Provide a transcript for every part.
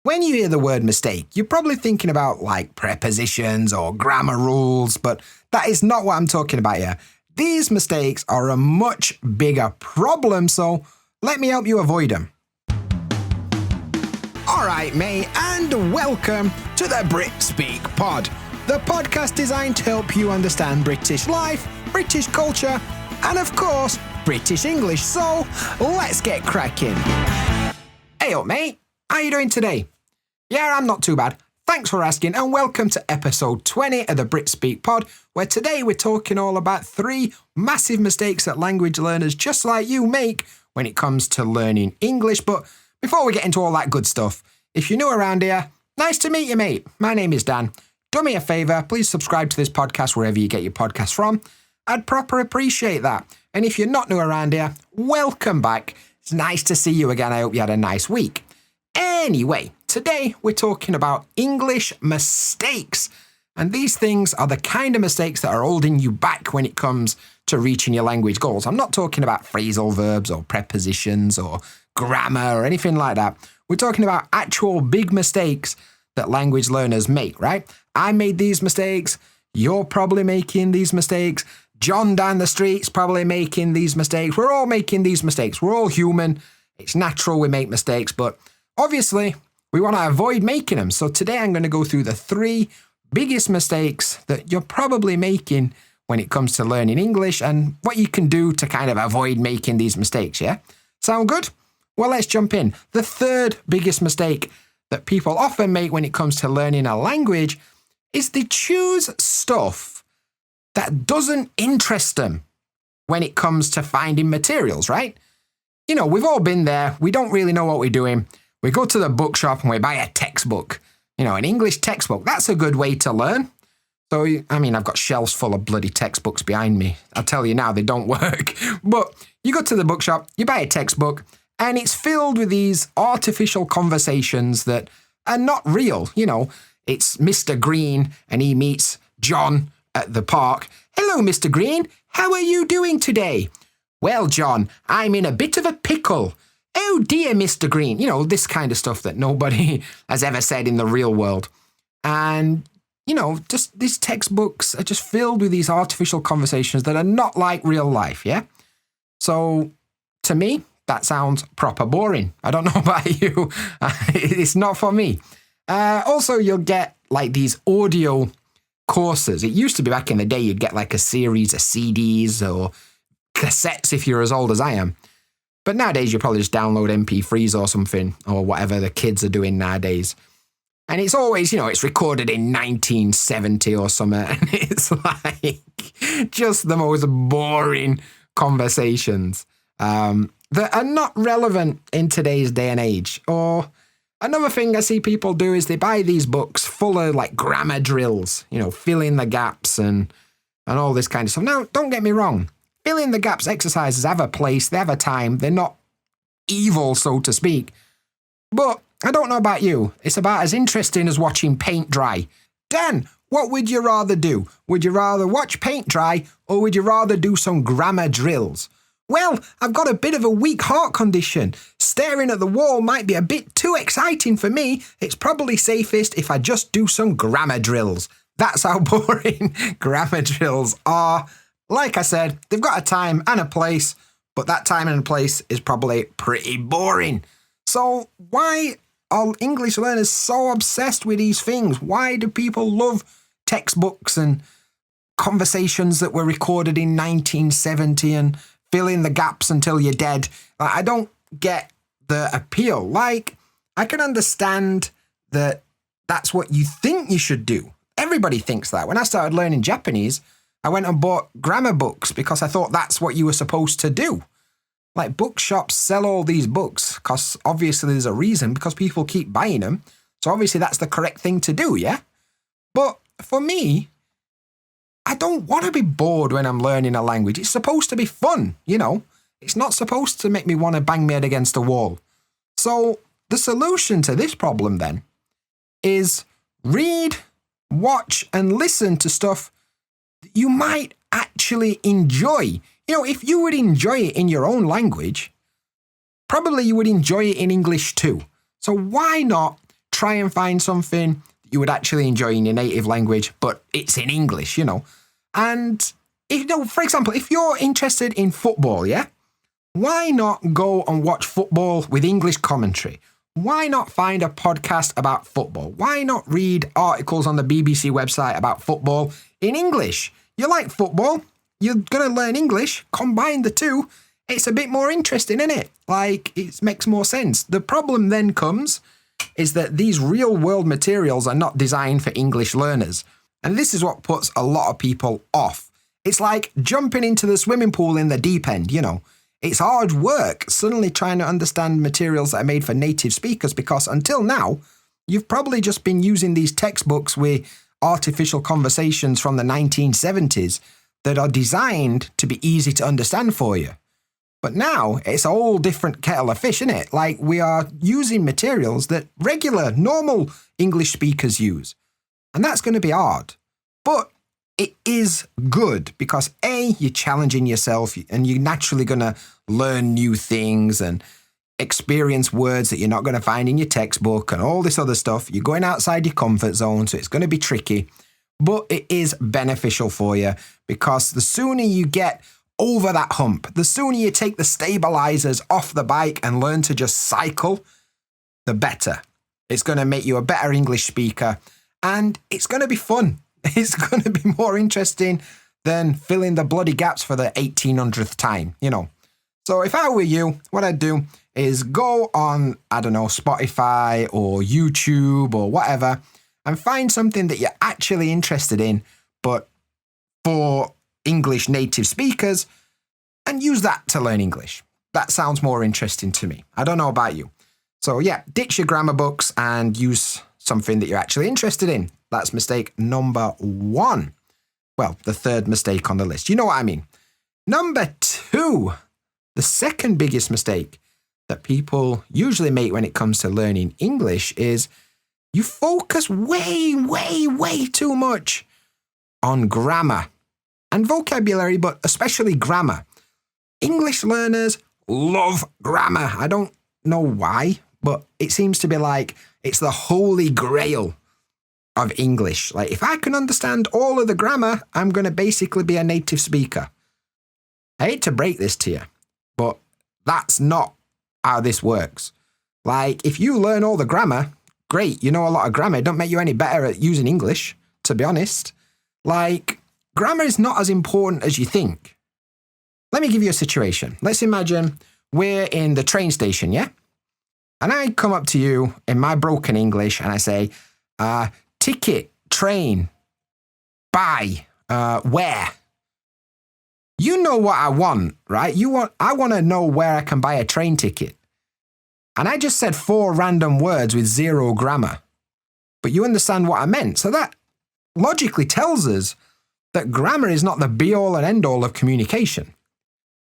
When you hear the word mistake, you're probably thinking about like prepositions or grammar rules, but that is not what I'm talking about here. These mistakes are a much bigger problem, so let me help you avoid them. Alright, mate, and welcome to the BritSpeakPod, the podcast designed to help you understand British life, British culture, and of course, British English. So, let's get cracking. Hey up, mate. How you doing today? Yeah, I'm not too bad. Thanks for asking, and welcome to episode 20 of the BritSpeakPod, where today we're talking all about 3 massive mistakes that language learners just like you make when it comes to learning English. But before we get into all that good stuff, if you're new around here, nice to meet you, mate. My name is Dan. Do me a favour, please subscribe to this podcast wherever you get your podcasts from. I'd proper appreciate that. And if you're not new around here, welcome back. It's nice to see you again. I hope you had a nice week. Anyway, today we're talking about English mistakes. And these things are the kind of mistakes that are holding you back when it comes to reaching your language goals. I'm not talking about phrasal verbs or prepositions or grammar or anything like that. We're talking about actual big mistakes that language learners make, right? I made these mistakes. You're probably making these mistakes. John down the street's probably making these mistakes. We're all making these mistakes. We're all human. It's natural we make mistakes, but obviously we want to avoid making them. So today I'm going to go through the 3 biggest mistakes that you're probably making when it comes to learning English and what you can do to kind of avoid making these mistakes, yeah? Sound good? Well, let's jump in. The 3rd biggest mistake that people often make when it comes to learning a language is they choose stuff that doesn't interest them when it comes to finding materials, right? You know, we've all been there. We don't really know what we're doing. We go to the bookshop and we buy a textbook. You know, an English textbook. That's a good way to learn. So, I mean, I've got shelves full of bloody textbooks behind me. I'll tell you now, they don't work. But you go to the bookshop, you buy a textbook, and it's filled with these artificial conversations that are not real. You know, it's Mr. Green and he meets John at the park. Hello, Mr. Green. How are you doing today? Well, John, I'm in a bit of a pickle. Oh dear, Mr. Green. You know, this kind of stuff that nobody has ever said in the real world. And, you know, just these textbooks are just filled with these artificial conversations that are not like real life, yeah? So, to me, that sounds proper boring. I don't know about you. It's not for me. Also, you'll get like these audio courses. It used to be back in the day, you'd get like a series of CDs or cassettes if you're as old as I am. But nowadays, you probably just download MP3s or something, or whatever the kids are doing nowadays. And it's always, you know, it's recorded in 1970 or something. And it's like just the most boring conversations that are not relevant in today's day and age. Or another thing I see people do is they buy these books full of like grammar drills, you know, fill in the gaps and all this kind of stuff. Now, don't get me wrong. Fill in the gaps exercises have a place, they have a time. They're not evil, so to speak. But I don't know about you. It's about as interesting as watching paint dry. Dan, what would you rather do? Would you rather watch paint dry or would you rather do some grammar drills? Well, I've got a bit of a weak heart condition. Staring at the wall might be a bit too exciting for me. It's probably safest if I just do some grammar drills. That's how boring grammar drills are. Like I said, they've got a time and a place, but that time and place is probably pretty boring. So why are English learners so obsessed with these things? Why do people love textbooks and conversations that were recorded in 1970 and fill in the gaps until you're dead? I don't get the appeal. Like, I can understand that that's what you think you should do. Everybody thinks that. When I started learning Japanese, I went and bought grammar books because I thought that's what you were supposed to do. Like, bookshops sell all these books because obviously there's a reason, because people keep buying them. So obviously that's the correct thing to do, yeah? But for me, I don't want to be bored when I'm learning a language. It's supposed to be fun, you know? It's not supposed to make me want to bang my head against a wall. So the solution to this problem then is read, watch, and listen to stuff that you might actually enjoy. You know, if you would enjoy it in your own language, probably you would enjoy it in English too. So why not try and find something you would actually enjoy in your native language, but it's in English, And, for example, if you're interested in football, yeah? Why not go and watch football with English commentary? Why not find a podcast about football? Why not read articles on the BBC website about football in English? You like football, you're going to learn English, combine the two, it's a bit more interesting, isn't it? It makes more sense. The problem then comes is that these real world materials are not designed for English learners. And this is what puts a lot of people off. It's like jumping into the swimming pool in the deep end, It's hard work suddenly trying to understand materials that are made for native speakers because until now, you've probably just been using these textbooks with artificial conversations from the 1970s that are designed to be easy to understand for you. But now, it's a whole different kettle of fish, isn't it? We are using materials that regular, normal English speakers use. And that's going to be hard. But it is good because A, you're challenging yourself and you're naturally going to learn new things and experience words that you're not going to find in your textbook and all this other stuff. You're going outside your comfort zone, so it's going to be tricky. But it is beneficial for you because the sooner you get over that hump, the sooner you take the stabilizers off the bike and learn to just cycle, the better. It's going to make you a better English speaker and it's going to be fun. It's going to be more interesting than filling the bloody gaps for the 1800th time, So if I were you, what I'd do is go on, Spotify or YouTube or whatever and find something that you're actually interested in, but for English native speakers and use that to learn English. That sounds more interesting to me. I don't know about you. So yeah, ditch your grammar books and use something that you're actually interested in. That's mistake number 1. Well, the third mistake on the list. You know what I mean. Number 2, the second biggest mistake that people usually make when it comes to learning English is you focus way too much on grammar and vocabulary, but especially grammar. English learners love grammar. I don't know why, but it seems to be it's the holy grail of English. If I can understand all of the grammar, I'm going to basically be a native speaker. I hate to break this to you, but that's not how this works. If you learn all the grammar, great, you know a lot of grammar. It don't make you any better at using English, to be honest. Grammar is not as important as you think. Let me give you a situation. Let's imagine we're in the train station, yeah? And I come up to you in my broken English and I say, ticket, train, buy, where? You know what I want, right? I want to know where I can buy a train ticket. And I just said 4 random words with 0 grammar. But you understand what I meant. So that logically tells us that grammar is not the be-all and end-all of communication.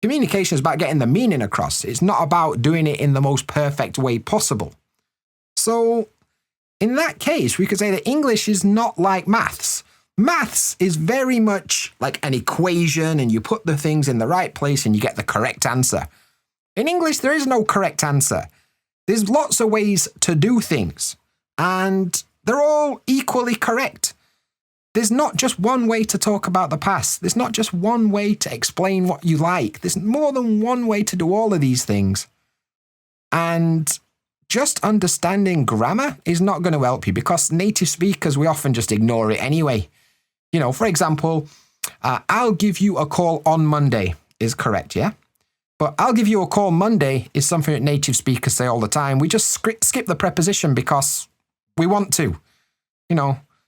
Communication is about getting the meaning across. It's not about doing it in the most perfect way possible. So, in that case, we could say that English is not like maths. Maths is very much like an equation and you put the things in the right place and you get the correct answer. In English, there is no correct answer. There's lots of ways to do things and they're all equally correct. There's not just one way to talk about the past. There's not just one way to explain what you like. There's more than one way to do all of these things. And just understanding grammar is not going to help you because native speakers, we often just ignore it anyway. For example, I'll give you a call on Monday is correct, yeah? But I'll give you a call Monday is something that native speakers say all the time. We just skip the preposition because we want to,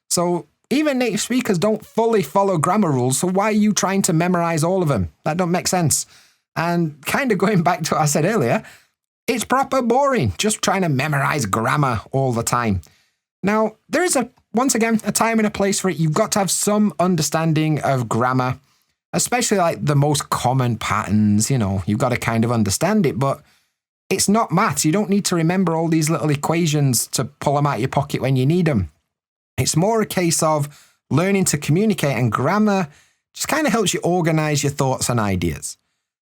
So even native speakers don't fully follow grammar rules, so why are you trying to memorize all of them? That don't make sense. And kind of going back to what I said earlier, it's proper boring, just trying to memorize grammar all the time. Now, there is once again, a time and a place for it. You've got to have some understanding of grammar, especially the most common patterns, you've got to kind of understand it, but it's not maths. You don't need to remember all these little equations to pull them out of your pocket when you need them. It's more a case of learning to communicate, and grammar just kind of helps you organize your thoughts and ideas.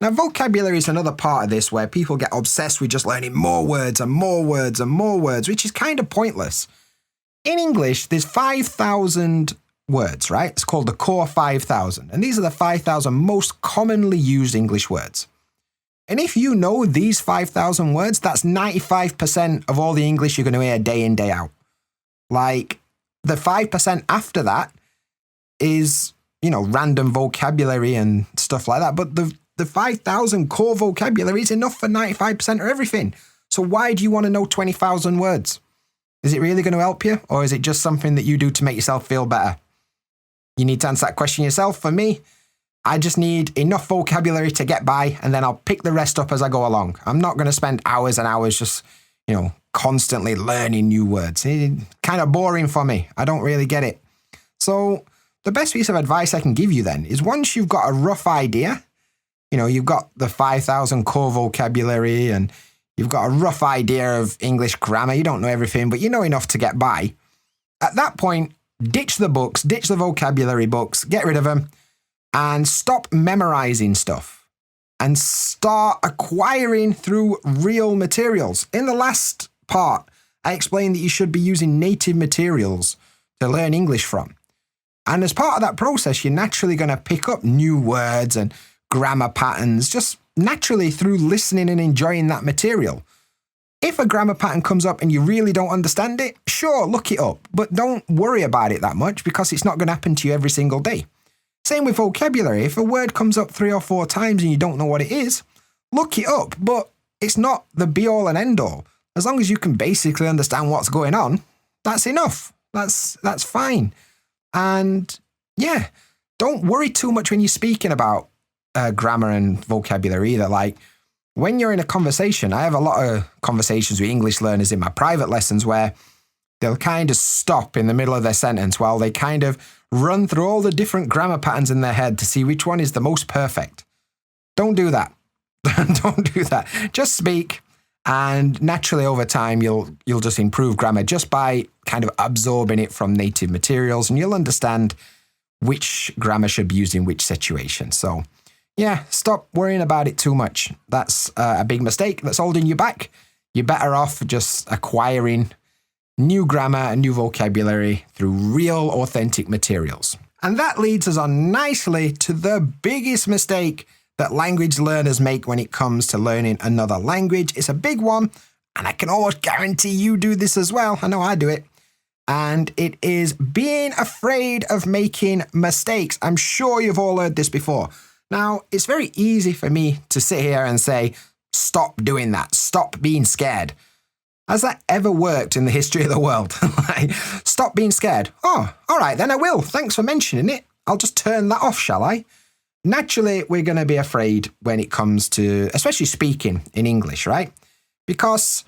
Now, vocabulary is another part of this where people get obsessed with just learning more words and more words and more words, which is kind of pointless. In English, there's 5,000 words, right? It's called the core 5,000. And these are the 5,000 most commonly used English words. And if you know these 5,000 words, that's 95% of all the English you're going to hear day in, day out. Like, the 5% after that is, random vocabulary and stuff like that. But the 5,000 core vocabulary is enough for 95% of everything. So why do you want to know 20,000 words? Is it really going to help you? Or is it just something that you do to make yourself feel better? You need to answer that question yourself. For me, I just need enough vocabulary to get by, and then I'll pick the rest up as I go along. I'm not going to spend hours and hours just, constantly learning new words. It's kind of boring for me. I don't really get it. So the best piece of advice I can give you then is once you've got a rough idea, you've got the 5,000 core vocabulary and you've got a rough idea of English grammar. You don't know everything, but you know enough to get by. At that point, ditch the books, ditch the vocabulary books, get rid of them, and stop memorizing stuff and start acquiring through real materials. In the last part, I explained that you should be using native materials to learn English from. And as part of that process, you're naturally going to pick up new words and grammar patterns just naturally through listening and enjoying that material. If a grammar pattern comes up and you really don't understand it, sure, look it up, but don't worry about it that much because it's not going to happen to you every single day. Same with vocabulary. If a word comes up 3 or 4 times and you don't know what it is, look it up, but it's not the be-all and end-all. As long as you can basically understand what's going on, that's enough. That's fine. And yeah, don't worry too much when you're speaking about grammar and vocabulary either. Like when you're in a conversation, I have a lot of conversations with English learners in my private lessons where they'll kind of stop in the middle of their sentence while they kind of run through all the different grammar patterns in their head to see which one is the most perfect. Don't do that. Don't do that. Just speak, and naturally over time you'll just improve grammar just by kind of absorbing it from native materials, and you'll understand which grammar should be used in which situation. So yeah, stop worrying about it too much. That's a big mistake that's holding you back. You're better off just acquiring new grammar and new vocabulary through real, authentic materials. And that leads us on nicely to the biggest mistake that language learners make when it comes to learning another language. It's a big one, and I can almost guarantee you do this as well. I know I do it. And it is being afraid of making mistakes. I'm sure you've all heard this before. Now, it's very easy for me to sit here and say, stop doing that. Stop being scared. Has that ever worked in the history of the world? Like, stop being scared. Oh, all right, then I will. Thanks for mentioning it. I'll just turn that off, shall I? Naturally, we're going to be afraid when it comes to, especially speaking in English, right? Because,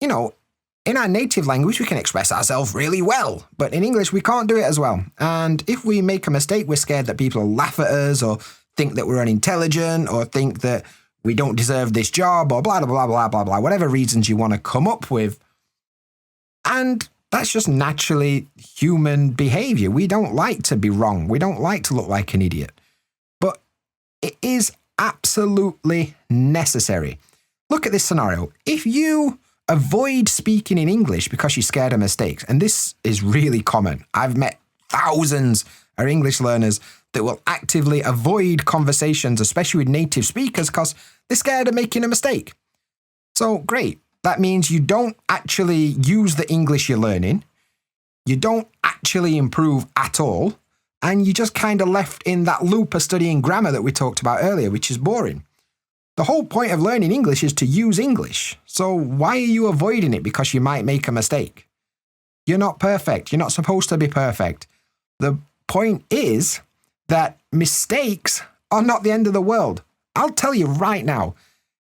in our native language, we can express ourselves really well, but in English, we can't do it as well. And if we make a mistake, we're scared that people will laugh at us or think that we're unintelligent or think that we don't deserve this job or blah, blah, blah, blah, blah, blah, whatever reasons you want to come up with. And that's just naturally human behavior. We don't like to be wrong. We don't like to look like an idiot. But it is absolutely necessary. Look at this scenario. If you avoid speaking in English because you're scared of mistakes, and this is really common. I've met thousands of English learners that will actively avoid conversations, especially with native speakers, because they're scared of making a mistake. So great. That means you don't actually use the English you're learning. You don't actually improve at all. And you're just kind of left in that loop of studying grammar that we talked about earlier, which is boring. The whole point of learning English is to use English. So why are you avoiding it because you might make a mistake? You're not perfect. You're not supposed to be perfect. The point is that mistakes are not the end of the world. I'll tell you right now,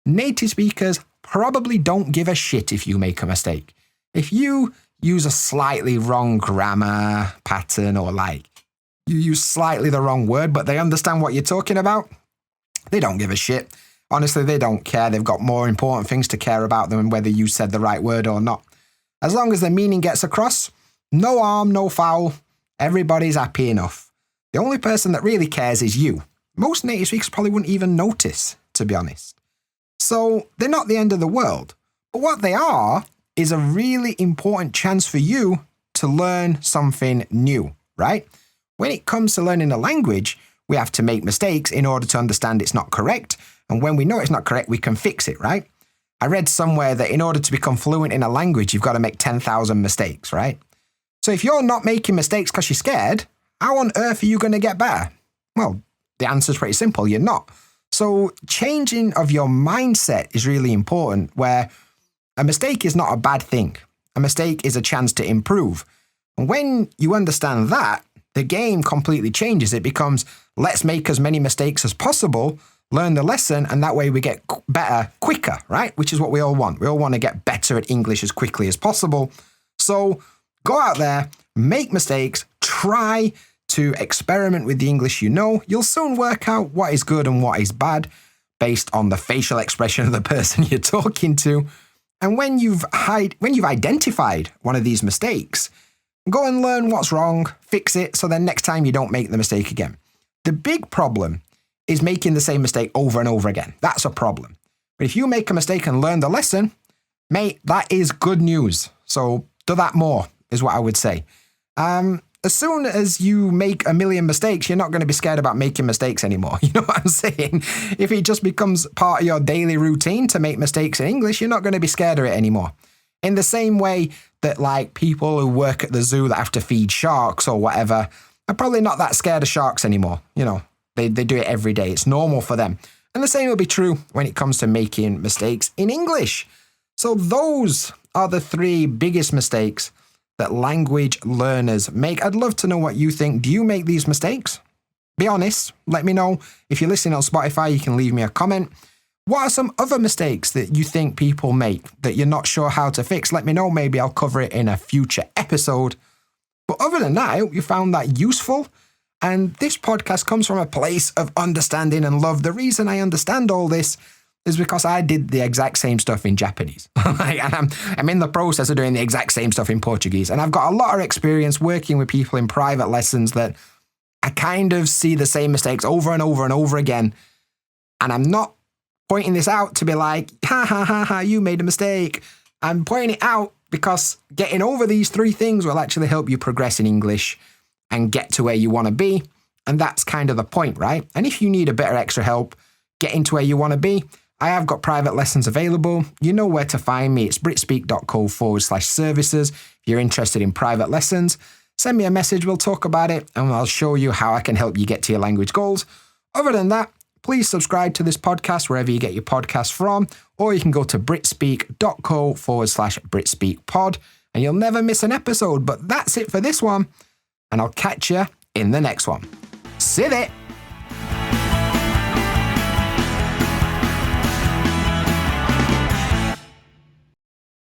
native speakers probably don't give a shit if you make a mistake. If you use a slightly wrong grammar pattern or you use slightly the wrong word, but they understand what you're talking about, they don't give a shit. Honestly, they don't care. They've got more important things to care about than whether you said the right word or not. As long as the meaning gets across, no harm, no foul, everybody's happy enough. The only person that really cares is you. Most native speakers probably wouldn't even notice. to be honest. So they're not the end of the world. But what they are is a really important chance for you to learn something new, right? When it comes to learning a language, we have to make mistakes in order to understand it's not correct. And when we know it's not correct, we can fix it, right? I read somewhere that in order to become fluent in a language, you've got to make 10,000 mistakes, right? So if you're not making mistakes because you're scared, how on earth are you going to get better? Well, the answer's pretty simple. You're not. So changing of your mindset is really important, where a mistake is not a bad thing. A mistake is a chance to improve. And when you understand that, the game completely changes. It becomes, let's make as many mistakes as possible, learn the lesson, and that way we get better quicker, right? Which is what we all want. We all want to get better at English as quickly as possible. So go out there, make mistakes, try to experiment with the English you know. You'll soon work out what is good and what is bad based on the facial expression of the person you're talking to. And when you've identified one of these mistakes, go and learn what's wrong, fix it, so then next time you don't make the mistake again. The big problem is making the same mistake over and over again. That's a problem. But if you make a mistake and learn the lesson, mate, that is good news. So do that more, is what I would say. As soon as you make a million mistakes, you're not going to be scared about making mistakes anymore. You know what I'm saying? If it just becomes part of your daily routine to make mistakes in English, you're not going to be scared of it anymore. In the same way that like people who work at the zoo that have to feed sharks or whatever are probably not that scared of sharks anymore. You know, they do it every day. It's normal for them. And the same will be true when it comes to making mistakes in English. So those are the 3 biggest mistakes that language learners make. I'd love to know what you think. Do you make these mistakes? Be honest. Let me know. If you're listening on Spotify, you can leave me a comment. What are some other mistakes that you think people make that you're not sure how to fix? Let me know. Maybe I'll cover it in a future episode. But other than that, I hope you found that useful. And this podcast comes from a place of understanding and love. The reason I understand all this is because I did the exact same stuff in Japanese. And I'm in the process of doing the exact same stuff in Portuguese. And I've got a lot of experience working with people in private lessons that I kind of see the same mistakes over and over and over again. And I'm not pointing this out to be like, ha, ha, ha, ha, you made a mistake. I'm pointing it out because getting over these 3 things will actually help you progress in English and get to where you want to be. And that's kind of the point, right? And if you need a bit of extra help getting to where you want to be, I have got private lessons available. You know where to find me. It's britspeak.co/services. If you're interested in private lessons, send me a message. We'll talk about it and I'll show you how I can help you get to your language goals. Other than that, please subscribe to this podcast wherever you get your podcasts from, or you can go to britspeak.co/BritSpeakPod and you'll never miss an episode. But that's it for this one, and I'll catch you in the next one. See you there.